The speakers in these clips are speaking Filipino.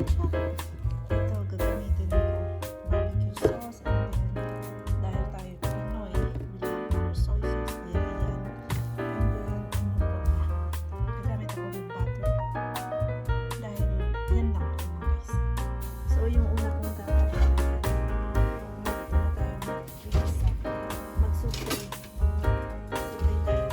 Ito, gagamitin ko barbecue sauce and then dahil tayo Pinoy, we love our soy sauce din. Ayan. And then, gagamit ako ng butter. Dahil yan lang po mga guys. So, yung una kong gagawin, muna tayo mag-gisa. Mag-saute. Saute tayo ng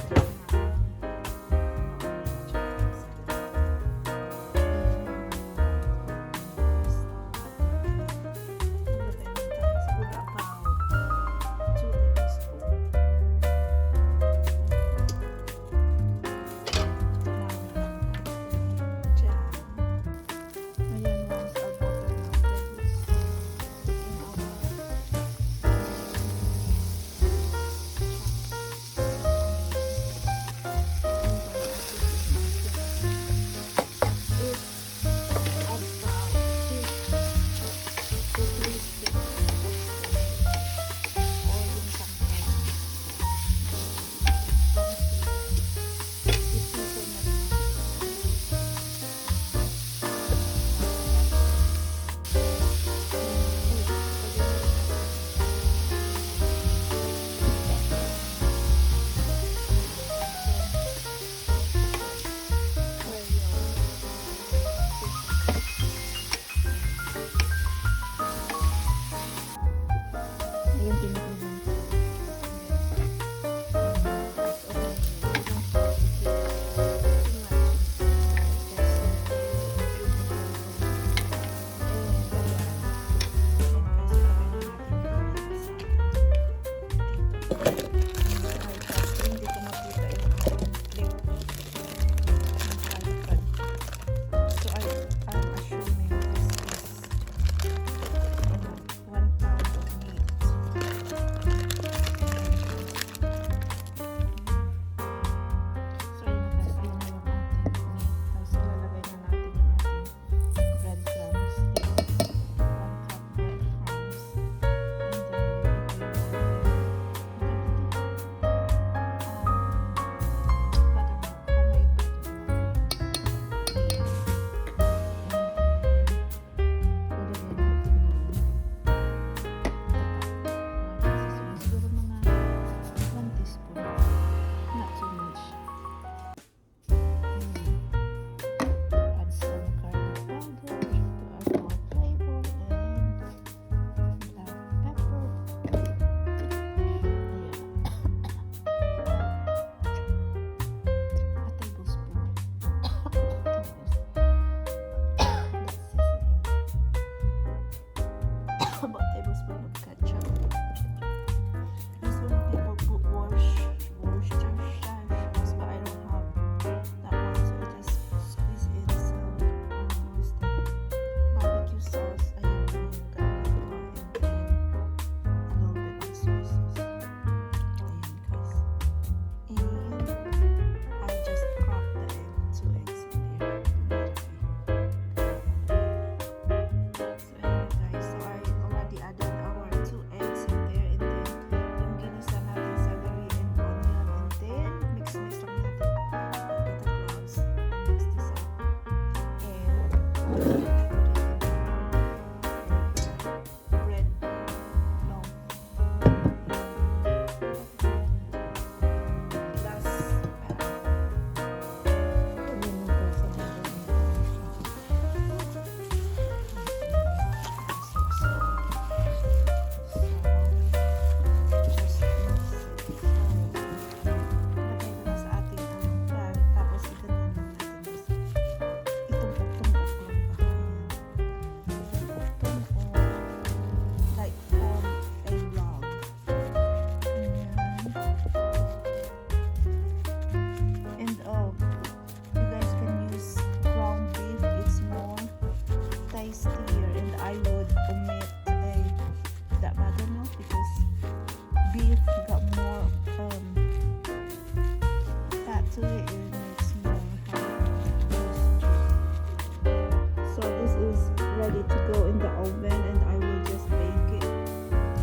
about tablespoon of ketchup. This one people put Worcestershire sauce, but I don't have that one, so I just squeeze in some what's that? Barbecue sauce. Ayan po yung gamit ko, and then a little bit of soy sauce. Ayan guys. And I just cracked the egg, 2 eggs in there. Added our 2 eggs in there, and then yung ginisa natin celery and onion, and then mix lang natin with the crumbs and mix this up, and put it in bread loaf. Tastier, and I would omit that buttermilk because beef got more fat to it, and it makes more so this is ready to go in the oven, and I will just bake it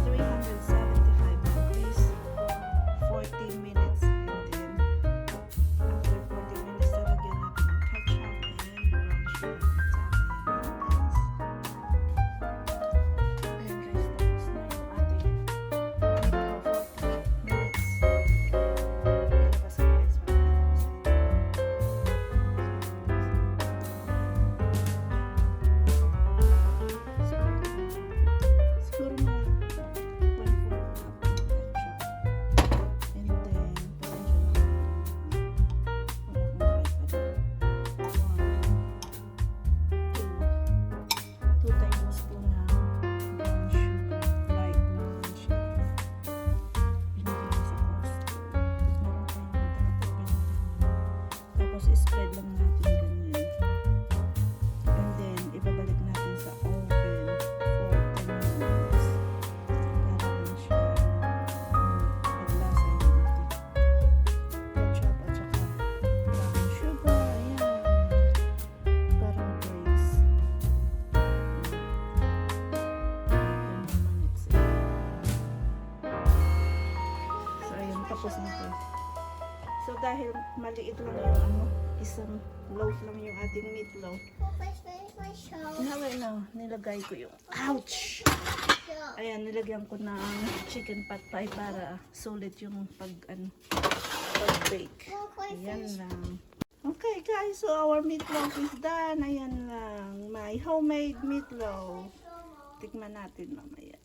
375 degrees for 40 minutes, and then after 40 minutes lalagyan natin ng ketchup and brown sugar. Tapos natin. So dahil maliit lang yung ano, isang loaf lang yung ating meatloaf. Now, nilagay ko yung, ouch! Ayan, nilagyan ko ng chicken pot pie para sulit yung pag-bake. Ayan lang. Okay guys, so our meatloaf is done. Ayan lang, my homemade meatloaf. Tikman natin mamaya.